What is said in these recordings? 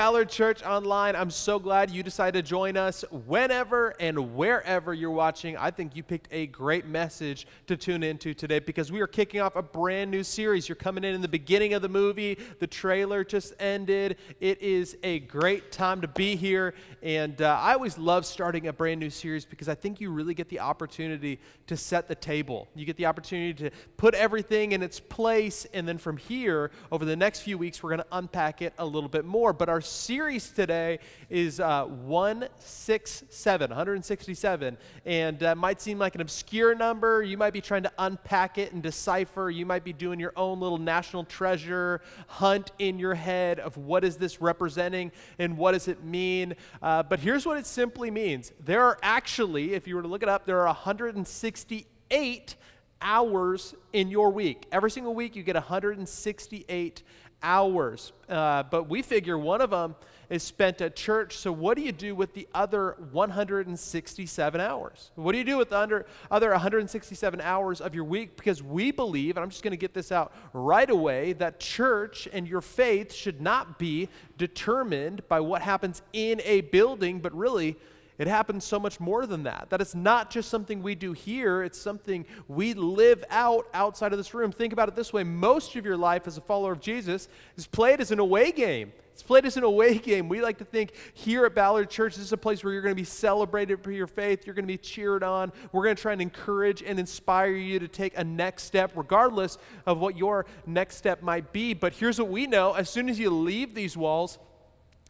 Ballard Church Online. I'm so glad you decided to join us whenever and wherever you're watching. I think you picked a great message to tune into today because we are kicking off a brand new series. You're coming in the beginning of the movie. The trailer just ended. It is a great time to be here, and I always love starting a brand new series because I think you really get the opportunity to set the table. You get the opportunity to put everything in its place, and then from here, over the next few weeks, we're going to unpack it a little bit more. But our series today is 167, and might seem like an obscure number. You might be trying to unpack it and decipher. You might be doing your own little national treasure hunt in your head of what is this representing and what does it mean. But here's what it simply means. There are actually, if you were to look it up, there are 168 hours in your week. Every single week you get 168 hours. But we figure one of them is spent at church. So what do you do with the other 167 hours? What do you do with the other 167 hours of your week? Because we believe, and I'm just going to get this out right away, that church and your faith should not be determined by what happens in a building, but really it happens so much more than that. That it's not just something we do here, it's something we live out outside of this room. Think about it this way. Most of your life as a follower of Jesus is played as an away game. It's played as an away game. We like to think here at Ballard Church, this is a place where you're going to be celebrated for your faith. You're going to be cheered on. We're going to try and encourage and inspire you to take a next step, regardless of what your next step might be. But here's what we know. As soon as you leave these walls,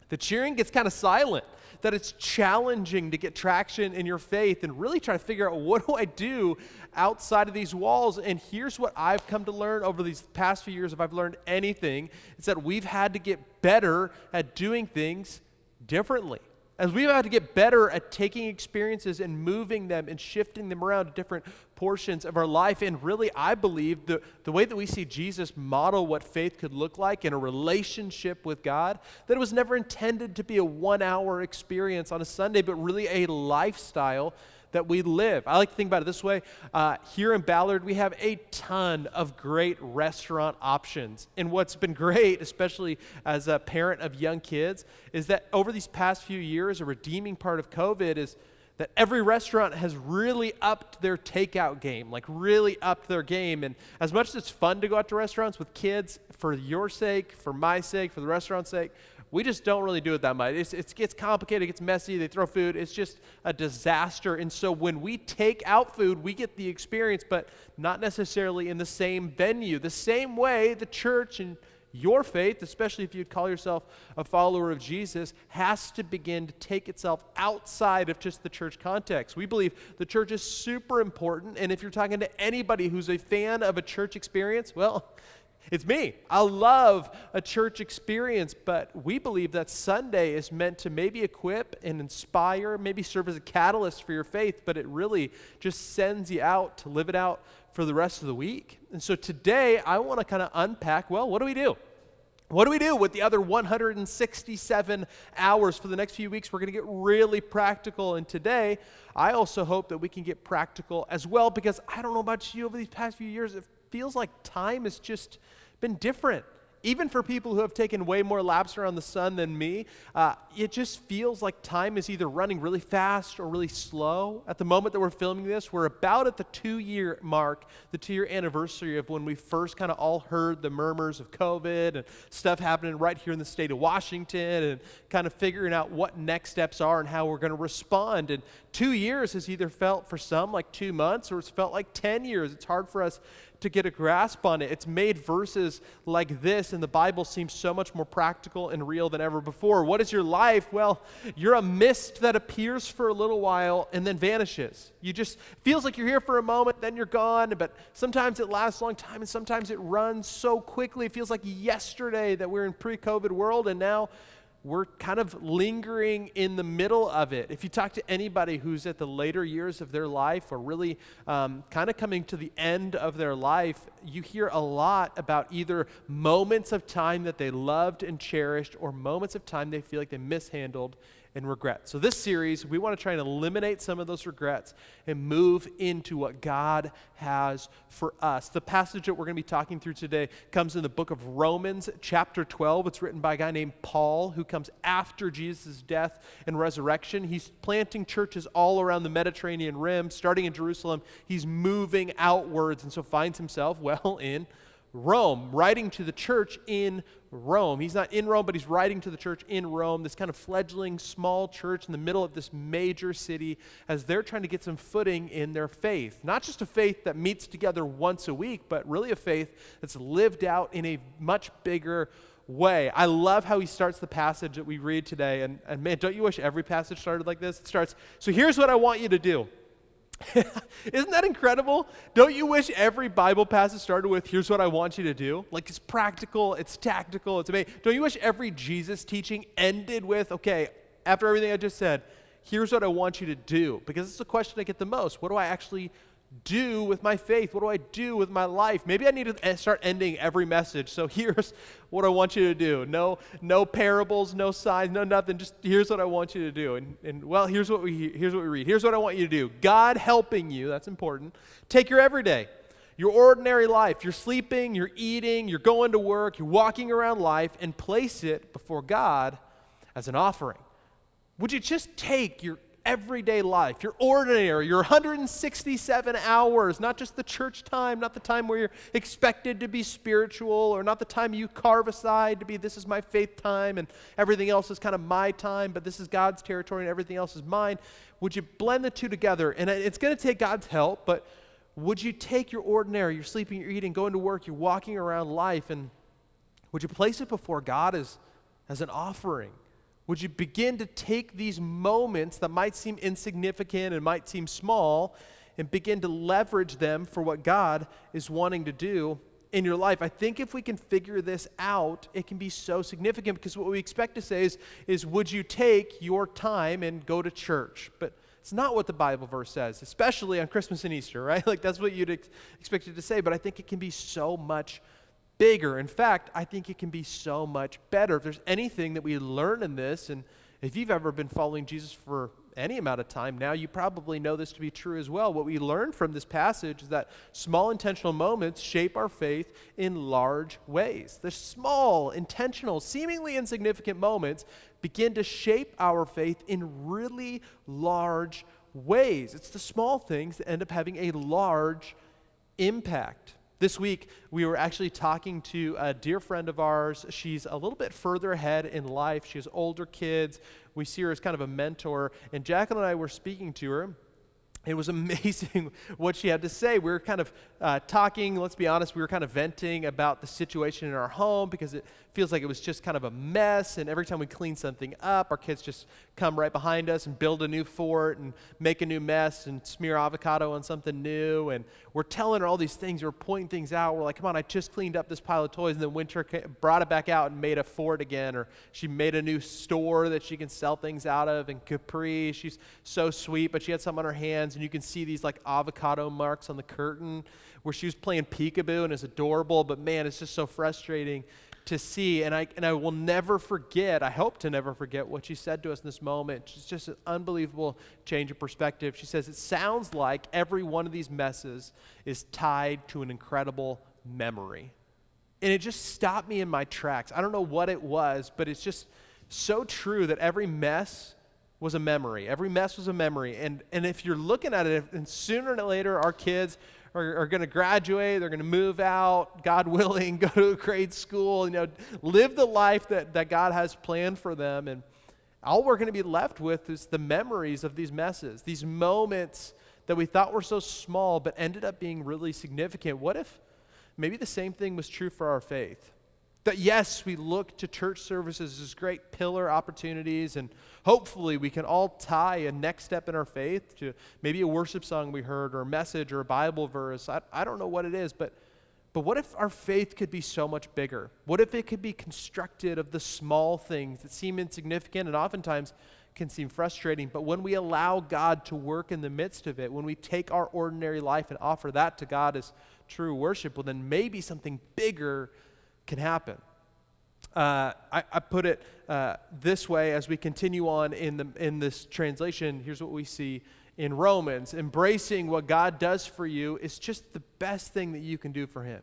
the cheering gets kind of silent. That it's challenging to get traction in your faith and really try to figure out, what do I do outside of these walls? And here's what I've come to learn over these past few years, if I've learned anything, it's that we've had to get better at doing things differently. As we've had to get better at taking experiences and moving them and shifting them around to different portions of our life. And really, I believe the way that we see Jesus model what faith could look like in a relationship with God, that it was never intended to be a 1-hour experience on a Sunday, but really a lifestyle that we live. I like to think about it this way. Here in Ballard, we have a ton of great restaurant options. And what's been great, especially as a parent of young kids, is that over these past few years, a redeeming part of COVID is that every restaurant has really upped their takeout game, like really upped their game. And as much as it's fun to go out to restaurants with kids, for your sake, for my sake, for the restaurant's sake, we just don't really do it that much. It gets complicated, it gets messy, they throw food, it's just a disaster. And so when we take out food, we get the experience, but not necessarily in the same venue. The same way the church and your faith, especially if you'd call yourself a follower of Jesus, has to begin to take itself outside of just the church context. We believe the church is super important, and if you're talking to anybody who's a fan of a church experience, well, it's me. I love a church experience, but we believe that Sunday is meant to maybe equip and inspire, maybe serve as a catalyst for your faith, but it really just sends you out to live it out for the rest of the week. And so today, I want to kind of unpack, well, what do we do? What do we do with the other 167 hours for the next few weeks? We're going to get really practical, and today, I also hope that we can get practical as well, because I don't know about you, over these past few years, it feels like time has just been different. Even for people who have taken way more laps around the sun than me, it just feels like time is either running really fast or really slow. At the moment that we're filming this, we're about at the 2-year mark, the 2-year anniversary of when we first kind of all heard the murmurs of COVID and stuff happening right here in the state of Washington, and kind of figuring out what next steps are and how we're going to respond. And 2 years has either felt for some like 2 months, or it's felt like 10 years. It's hard for us to get a grasp on it. It's made verses like this in the Bible seem so much more practical and real than ever before. What is your life? Well, you're a mist that appears for a little while and then vanishes. You just feels like you're here for a moment, then you're gone, but sometimes it lasts a long time and sometimes it runs so quickly. It feels like yesterday that we're in pre-COVID world, and now we're kind of lingering in the middle of it. If you talk to anybody who's at the later years of their life, or really kind of coming to the end of their life, you hear a lot about either moments of time that they loved and cherished, or moments of time they feel like they mishandled and regret. So this series, we want to try and eliminate some of those regrets and move into what God has for us. The passage that we're going to be talking through today comes in the book of Romans, chapter 12. It's written by a guy named Paul, who comes after Jesus' death and resurrection. He's planting churches all around the Mediterranean rim, starting in Jerusalem. He's moving outwards, and so finds himself, well, in Rome, writing to the church in Rome. He's not in Rome, but he's writing to the church in Rome, this kind of fledgling small church in the middle of this major city, as they're trying to get some footing in their faith. Not just a faith that meets together once a week, but really a faith that's lived out in a much bigger way. I love how he starts the passage that we read today, and man, don't you wish every passage started like this? It starts, so here's what I want you to do. Isn't that incredible? Don't you wish every Bible passage started with, here's what I want you to do? Like, it's practical, it's tactical, it's amazing. Don't you wish every Jesus teaching ended with, okay, after everything I just said, here's what I want you to do? Because it's the question I get the most. What do I actually do with my faith? What do I do with my life? Maybe I need to start ending every message. So here's what I want you to do. No parables, no signs, no nothing. Just here's what I want you to do. And well, here's what we read. Here's what I want you to do. God helping you, that's important. Take your everyday, your ordinary life. You're sleeping, you're eating, you're going to work, you're walking around life, and place it before God as an offering. Would you just take your everyday life, your ordinary, your 167 hours, not just the church time, not the time where you're expected to be spiritual, or not the time you carve aside to be, this is my faith time and everything else is kind of my time, but this is God's territory and everything else is mine. Would you blend the two together? And it's going to take God's help, but would you take your ordinary, you're sleeping, you're eating, going to work, you're walking around life, and would you place it before God as an offering? Would you begin to take these moments that might seem insignificant and might seem small and begin to leverage them for what God is wanting to do in your life? I think if we can figure this out, it can be so significant, because what we expect to say is would you take your time and go to church? But it's not what the Bible verse says, especially on Christmas and Easter, right? Like, that's what you'd expect it to say, but I think it can be so much bigger. In fact, I think it can be so much better. If there's anything that we learn in this, and if you've ever been following Jesus for any amount of time now, you probably know this to be true as well. What we learn from this passage is that small intentional moments shape our faith in large ways. The small, intentional, seemingly insignificant moments begin to shape our faith in really large ways. It's the small things that end up having a large impact. This week, we were actually talking to a dear friend of ours. She's a little bit further ahead in life. She has older kids. We see her as kind of a mentor. And Jacqueline and I were speaking to her. It was amazing what she had to say. We were kind of talking, let's be honest, we were kind of venting about the situation in our home, because it feels like it was just kind of a mess, and every time we clean something up, our kids just come right behind us and build a new fort and make a new mess and smear avocado on something new, and we're telling her all these things, we're pointing things out, we're like, come on, I just cleaned up this pile of toys, and then Winter brought it back out and made a fort again, or she made a new store that she can sell things out of, and Capri, she's so sweet, but she had something on her hands, and you can see these like avocado marks on the curtain where she was playing peekaboo, and it's adorable, but man, it's just so frustrating to see. And I will never forget, I hope to never forget what she said to us in this moment. It's just an unbelievable change of perspective. She says, it sounds like every one of these messes is tied to an incredible memory. And it just stopped me in my tracks. I don't know what it was, but it's just so true that every mess was a memory. Every mess was a memory. And if you're looking at it, and sooner or later our kids are going to graduate, they're going to move out, God willing, go to a grade school, live the life that God has planned for them. And all we're going to be left with is the memories of these messes, these moments that we thought were so small but ended up being really significant. What if maybe the same thing was true for our faith? That yes, we look to church services as great pillar opportunities, and hopefully we can all tie a next step in our faith to maybe a worship song we heard, or a message, or a Bible verse. I don't know what it is, but what if our faith could be so much bigger? What if it could be constructed of the small things that seem insignificant and oftentimes can seem frustrating, but when we allow God to work in the midst of it, when we take our ordinary life and offer that to God as true worship, well then maybe something bigger can happen. I put it this way as we continue on in this translation. Here's what we see in Romans. Embracing what God does for you is just the best thing that you can do for him.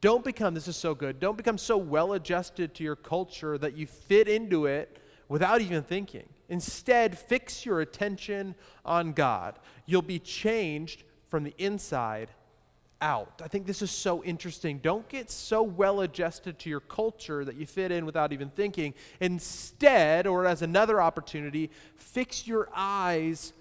Don't become, this is so good, don't become so well adjusted to your culture that you fit into it without even thinking. Instead, fix your attention on God. You'll be changed from the inside out. I think this is so interesting. Don't get so well adjusted to your culture that you fit in without even thinking. Instead, or as another opportunity, fix your eyes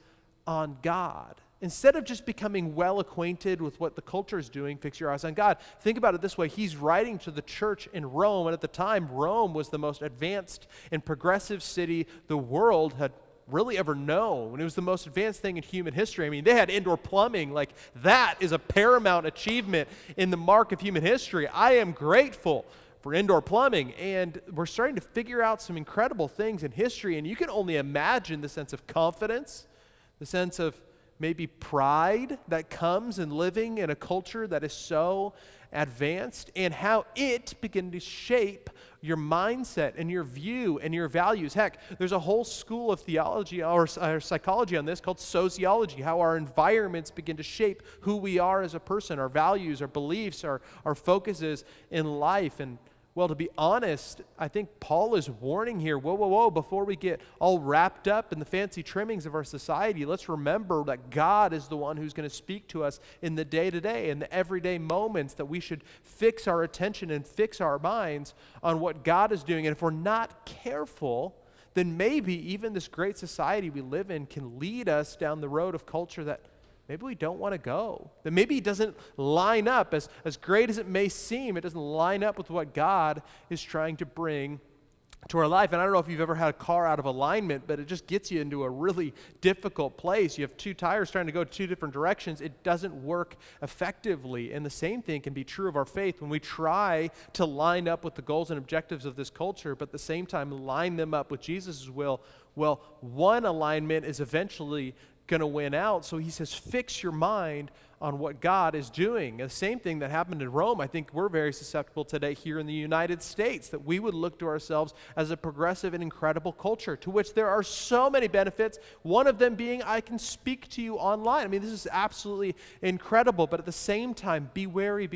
on God. Instead of just becoming well acquainted with what the culture is doing, fix your eyes on God. Think about it this way. He's writing to the church in Rome, and at the time, Rome was the most advanced and progressive city the world had really ever known. It was the most advanced thing in human history. I mean, they had indoor plumbing. Like, that is a paramount achievement in the mark of human history. I am grateful for indoor plumbing, and we're starting to figure out some incredible things in history, and you can only imagine the sense of confidence, the sense of maybe pride that comes in living in a culture that is so advanced, and how it begins to shape your mindset and your view and your values. Heck, there's a whole school of theology or psychology on this called sociology, how our environments begin to shape who we are as a person, our values, our beliefs, our focuses in life. And well, to be honest, I think Paul is warning here, whoa, before we get all wrapped up in the fancy trimmings of our society, let's remember that God is the one who's going to speak to us in the day-to-day, in the everyday moments, that we should fix our attention and fix our minds on what God is doing. And if we're not careful, then maybe even this great society we live in can lead us down the road of culture that maybe we don't want to go. That maybe it doesn't line up, as great as it may seem, it doesn't line up with what God is trying to bring to our life. And I don't know if you've ever had a car out of alignment, but it just gets you into a really difficult place. You have two tires trying to go two different directions. It doesn't work effectively. And the same thing can be true of our faith. When we try to line up with the goals and objectives of this culture, but at the same time line them up with Jesus' will, well, one alignment is eventually going to win out. So he says, fix your mind on what God is doing. The same thing that happened in Rome, I think we're very susceptible today here in the United States, that we would look to ourselves as a progressive and incredible culture, to which there are so many benefits, one of them being I can speak to you online. I mean, this is absolutely incredible, but at the same time, be wary,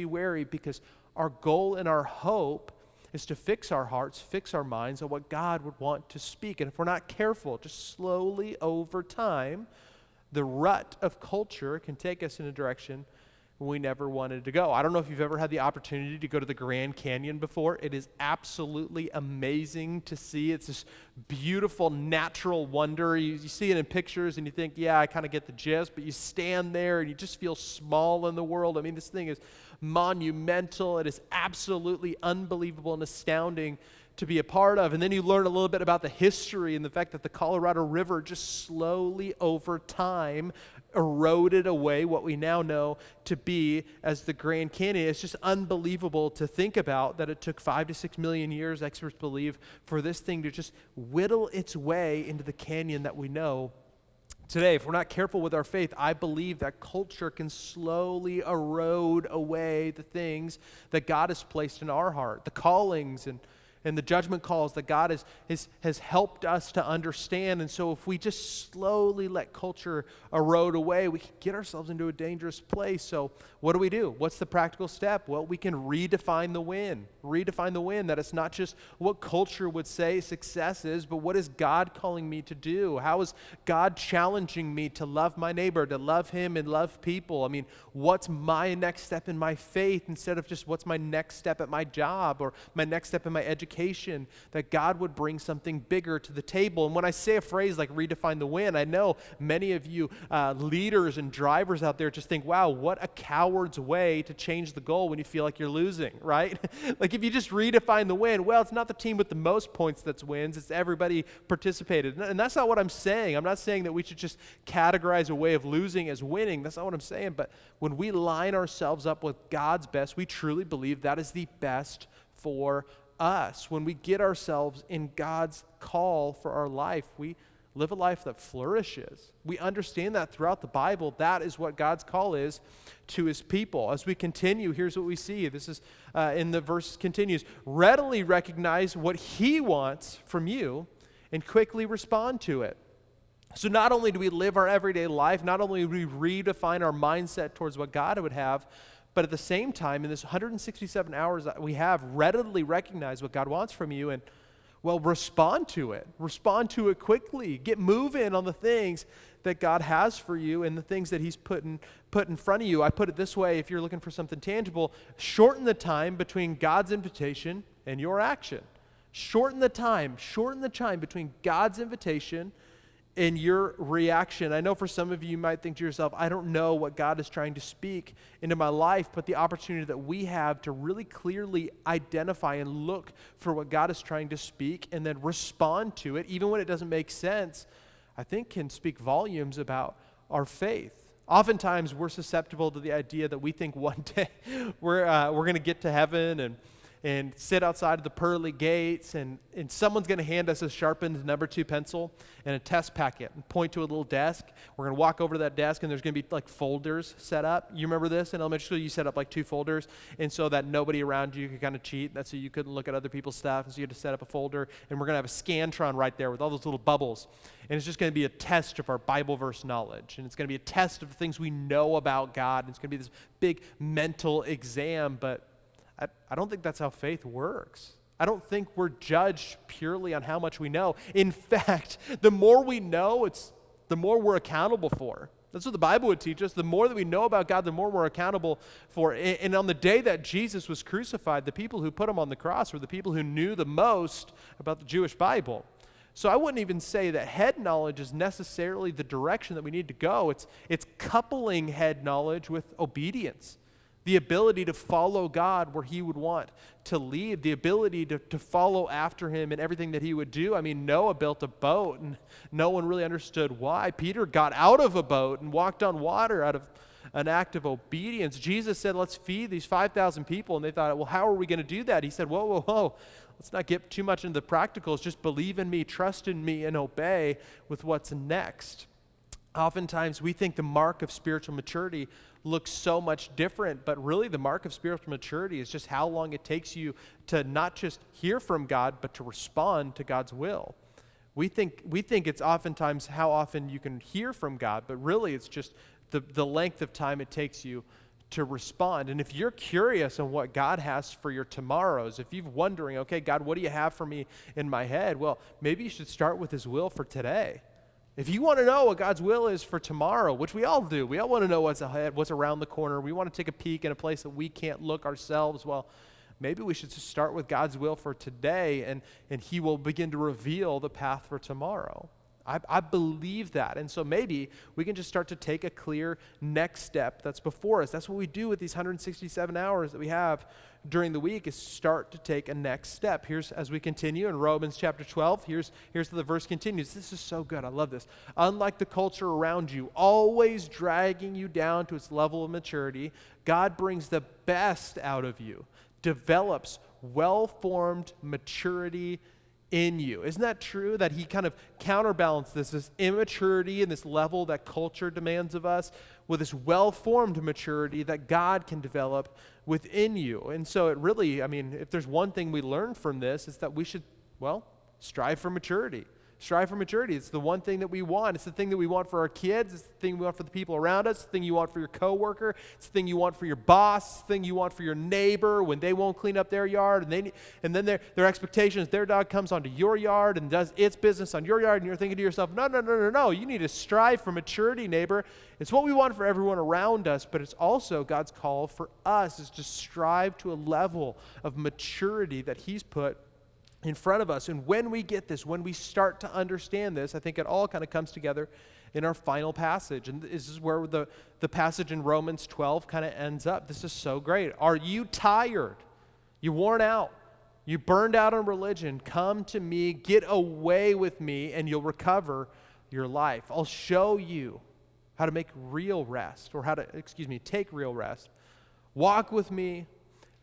because our goal and our hope is to fix our hearts, fix our minds on what God would want to speak. And if we're not careful, just slowly over time, the rut of culture can take us in a direction we never wanted to go. I don't know if you've ever had the opportunity to go to the Grand Canyon before. It is absolutely amazing to see. It's this beautiful natural wonder. You see it in pictures and you think, yeah, I kind of get the gist, but you stand there and you just feel small in the world. I mean, this thing is monumental. It is absolutely unbelievable and astounding to be a part of. And then you learn a little bit about the history and the fact that the Colorado River just slowly over time eroded away what we now know to be as the Grand Canyon. It's just unbelievable to think about that it took 5 to 6 million years, experts believe, for this thing to just whittle its way into the canyon that we know today. If we're not careful with our faith, I believe that culture can slowly erode away the things that God has placed in our heart, the callings and the judgment calls that God has helped us to understand. And so if we just slowly let culture erode away, we can get ourselves into a dangerous place. So what do? What's the practical step? Well, we can redefine the win. Redefine the win, that it's not just what culture would say success is, but what is God calling me to do? How is God challenging me to love my neighbor, to love him and love people? I mean, what's my next step in my faith instead of just what's my next step at my job or my next step in my education? That God would bring something bigger to the table. And when I say a phrase like redefine the win, I know many of you leaders and drivers out there just think, wow, what a coward's way to change the goal when you feel like you're losing, right? Like if you just redefine the win, well, it's not the team with the most points that wins, it's everybody participated. And that's not what I'm saying. I'm not saying that we should just categorize a way of losing as winning. That's not what I'm saying. But when we line ourselves up with God's best, we truly believe that is the best for us. When we get ourselves in God's call for our life, we Live a life that flourishes. We understand that throughout the Bible. That is what God's call is to his people. As we continue, here's what we see. This is in the verse continues. Readily recognize what he wants from you and quickly respond to it. So not only do we live our everyday life, not only do we redefine our mindset towards what God would have, but at the same time, in this 167 hours that we have, readily recognize what God wants from you and, well, respond to it. Respond to it quickly. Get moving on the things that God has for you and the things that he's put in front of you. I put it this way, if you're looking for something tangible, shorten the time between God's invitation and your action. Shorten the time between God's invitation and your reaction. I know for some of you, you might think to yourself, I don't know what God is trying to speak into my life, but the opportunity that we have to really clearly identify and look for what God is trying to speak and then respond to it, even when it doesn't make sense, I think can speak volumes about our faith. Oftentimes, we're susceptible to the idea that we think one day we're going to get to heaven and sit outside of the pearly gates, and someone's going to hand us a sharpened number 2 pencil and a test packet and point to a little desk. We're going to walk over to that desk, and there's going to be like folders set up. You remember this? In elementary school, you set up like 2 folders, and so that nobody around you could kind of cheat. That's so you couldn't look at other people's stuff, and so you had to set up a folder, and we're going to have a Scantron right there with all those little bubbles, and it's just going to be a test of our Bible verse knowledge, and it's going to be a test of the things we know about God, and it's going to be this big mental exam, but I don't think that's how faith works. I don't think we're judged purely on how much we know. In fact, the more we know, the more we're accountable for. That's what the Bible would teach us. The more that we know about God, the more we're accountable for. And on the day that Jesus was crucified, the people who put him on the cross were the people who knew the most about the Jewish Bible. So I wouldn't even say that head knowledge is necessarily the direction that we need to go. It's coupling head knowledge with obedience. The ability to follow God where he would want to lead, the ability to follow after him in everything that he would do. I mean, Noah built a boat, and no one really understood why. Peter got out of a boat and walked on water out of an act of obedience. Jesus said, let's feed these 5,000 people, and they thought, well, how are we going to do that? He said, whoa. Let's not get too much into the practicals. Just believe in me, trust in me, and obey with what's next. Oftentimes, we think the mark of spiritual maturity looks so much different, but really the mark of spiritual maturity is just how long it takes you to not just hear from God, but to respond to God's will. We think it's oftentimes how often you can hear from God, but really it's just the length of time it takes you to respond. And if you're curious on what God has for your tomorrows, if you're wondering, okay, God, what do you have for me in my head? Well, maybe you should start with his will for today. If you want to know what God's will is for tomorrow, which we all do, we all want to know what's ahead, what's around the corner. We want to take a peek in a place that we can't look ourselves. Well, maybe we should just start with God's will for today, and he will begin to reveal the path for tomorrow. I believe that. And so maybe we can just start to take a clear next step that's before us. That's what we do with these 167 hours that we have during the week, is start to take a next step. Here's, as we continue in Romans chapter 12, here's how the verse continues. This is so good. I love this. Unlike the culture around you, always dragging you down to its level of maturity, God brings the best out of you, develops well-formed maturity in you. Isn't that true? That he kind of counterbalanced this immaturity and this level that culture demands of us with this well-formed maturity that God can develop within you. And so it really, I mean, if there's one thing we learn from this, it's that we should, well, strive for maturity. Strive for maturity. It's the one thing that we want. It's the thing that we want for our kids. It's the thing we want for the people around us. It's the thing you want for your coworker. It's the thing you want for your boss. It's the thing you want for your neighbor when they won't clean up their yard. And then their expectations, their dog comes onto your yard and does its business on your yard, and you're thinking to yourself, no. You need to strive for maturity, neighbor. It's what we want for everyone around us, but it's also God's call for us is to strive to a level of maturity that he's put in front of us. And when we get this, when we start to understand this, I think it all kind of comes together in our final passage. And this is where the passage in Romans 12 kind of ends up. This is so great. Are you tired? You worn out? You burned out on religion? Come to me, get away with me, and you'll recover your life. I'll show you how to make real rest, or take real rest. Walk with me,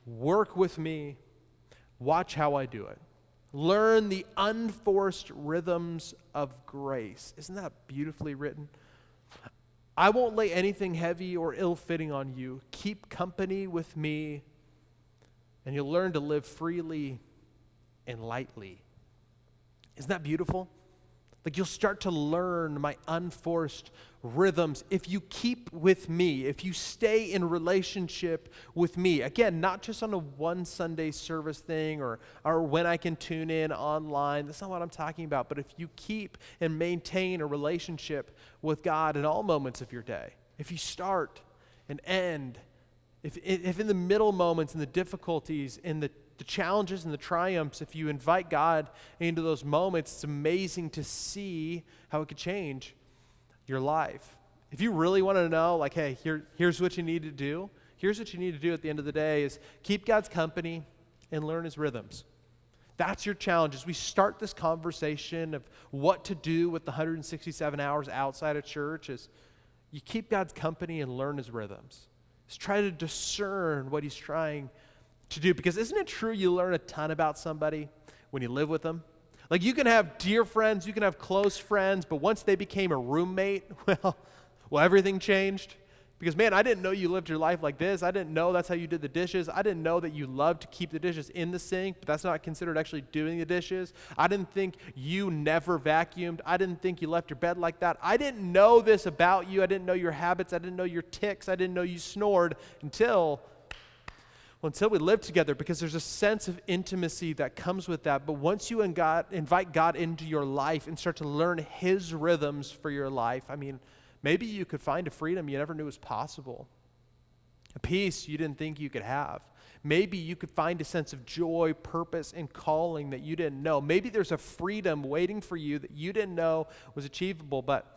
work with me, watch how I do it. Learn the unforced rhythms of grace. Isn't that beautifully written? I won't lay anything heavy or ill-fitting on you. Keep company with me, and you'll learn to live freely and lightly. Isn't that beautiful? Like, you'll start to learn my unforced rhythms if you keep with me, if you stay in relationship with me. Again, not just on a one Sunday service thing or when I can tune in online. That's not what I'm talking about. But if you keep and maintain a relationship with God in all moments of your day, if you start and end, if in the middle moments and the difficulties, in the challenges and the triumphs, if you invite God into those moments, it's amazing to see how it could change your life. If you really want to know, like, hey, here's what you need to do. Here's what you need to do at the end of the day is keep God's company and learn his rhythms. That's your challenge as we start this conversation of what to do with the 167 hours outside of church is you keep God's company and learn his rhythms. Just try to discern what he's trying to do, because isn't it true you learn a ton about somebody when you live with them? Like, you can have dear friends, you can have close friends, but once they became a roommate, well, everything changed. Because, man, I didn't know you lived your life like this. I didn't know that's how you did the dishes. I didn't know that you loved to keep the dishes in the sink, but that's not considered actually doing the dishes. I didn't think you never vacuumed. I didn't think you left your bed like that. I didn't know this about you. I didn't know your habits. I didn't know your tics. I didn't know you snored until we live together, because there's a sense of intimacy that comes with that. But once you invite God into your life and start to learn his rhythms for your life, I mean, maybe you could find a freedom you never knew was possible, a peace you didn't think you could have. Maybe you could find a sense of joy, purpose, and calling that you didn't know. Maybe there's a freedom waiting for you that you didn't know was achievable, but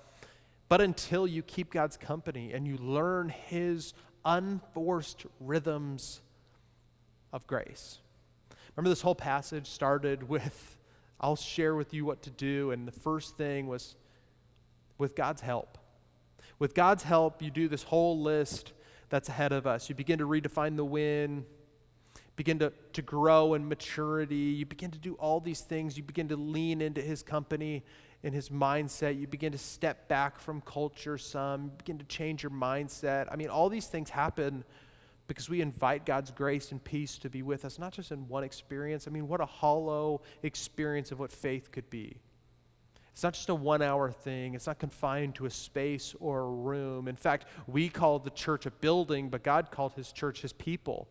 until you keep God's company and you learn his unforced rhythms of grace. Remember, this whole passage started with, I'll share with you what to do, and the first thing was with God's help. With God's help, you do this whole list that's ahead of us. You begin to redefine the win, begin to grow in maturity. You begin to do all these things. You begin to lean into his company and his mindset. You begin to step back from culture some. You begin to change your mindset. I mean, all these things happen because we invite God's grace and peace to be with us, not just in one experience. I mean, what a hollow experience of what faith could be. It's not just a 1 hour thing. It's not confined to a space or a room. In fact, we call the church a building, but God called his church his people.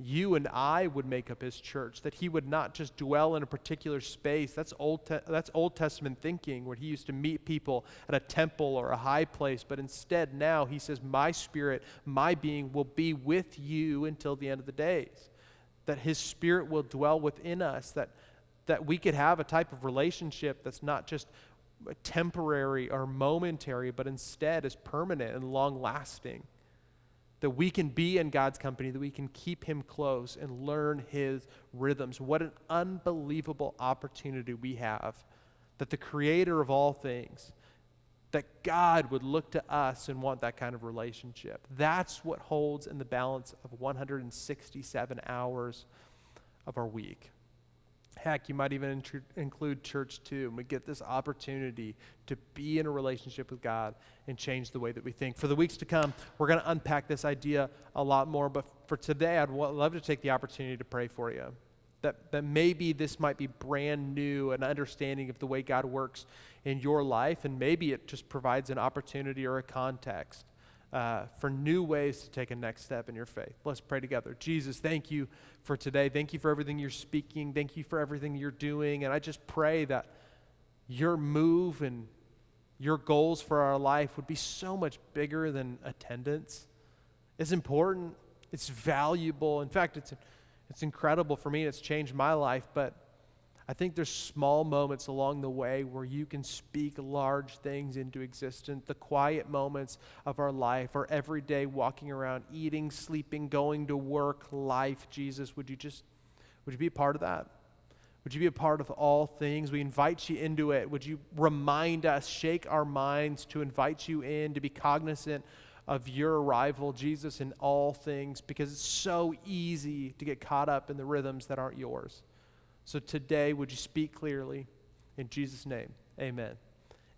You and I would make up his church, that he would not just dwell in a particular space. That's Old Testament thinking, where he used to meet people at a temple or a high place, but instead now he says, my spirit, my being will be with you until the end of the days. That his spirit will dwell within us, that we could have a type of relationship that's not just temporary or momentary, but instead is permanent and long-lasting. That we can be in God's company, that we can keep him close and learn his rhythms. What an unbelievable opportunity we have, that the creator of all things, that God would look to us and want that kind of relationship. That's what holds in the balance of 167 hours of our week. Heck, you might even include church too, and we get this opportunity to be in a relationship with God and change the way that we think. For the weeks to come, we're going to unpack this idea a lot more, but for today, I'd love to take the opportunity to pray for you. That maybe this might be brand new, an understanding of the way God works in your life, and maybe it just provides an opportunity or a context for new ways to take a next step in your faith. Let's pray together. Jesus, thank you for today. Thank you for everything you're speaking. Thank you for everything you're doing. And I just pray that your move and your goals for our life would be so much bigger than attendance. It's important. It's valuable. In fact, it's incredible for me. It's changed my life. But I think there's small moments along the way where you can speak large things into existence. The quiet moments of our life, our everyday walking around, eating, sleeping, going to work, life. Jesus, would you be a part of that? Would you be a part of all things? We invite you into it. Would you remind us, shake our minds to invite you in, to be cognizant of your arrival, Jesus, in all things, because it's so easy to get caught up in the rhythms that aren't yours. So today, would you speak clearly? In Jesus' name, amen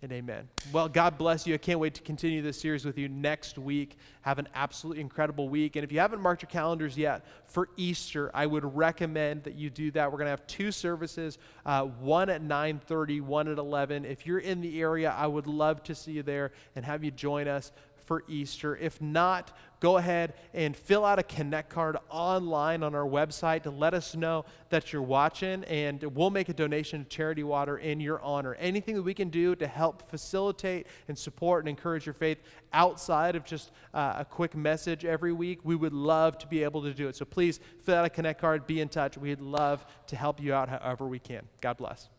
and amen. Well, God bless you. I can't wait to continue this series with you next week. Have an absolutely incredible week. And if you haven't marked your calendars yet for Easter, I would recommend that you do that. We're going to have 2 services, one at 9:30, one at 11. If you're in the area, I would love to see you there and have you join us for Easter. If not, go ahead and fill out a Connect card online on our website to let us know that you're watching, and we'll make a donation to Charity Water in your honor. Anything that we can do to help facilitate and support and encourage your faith outside of just a quick message every week, we would love to be able to do it. So please fill out a Connect card, be in touch. We'd love to help you out however we can. God bless.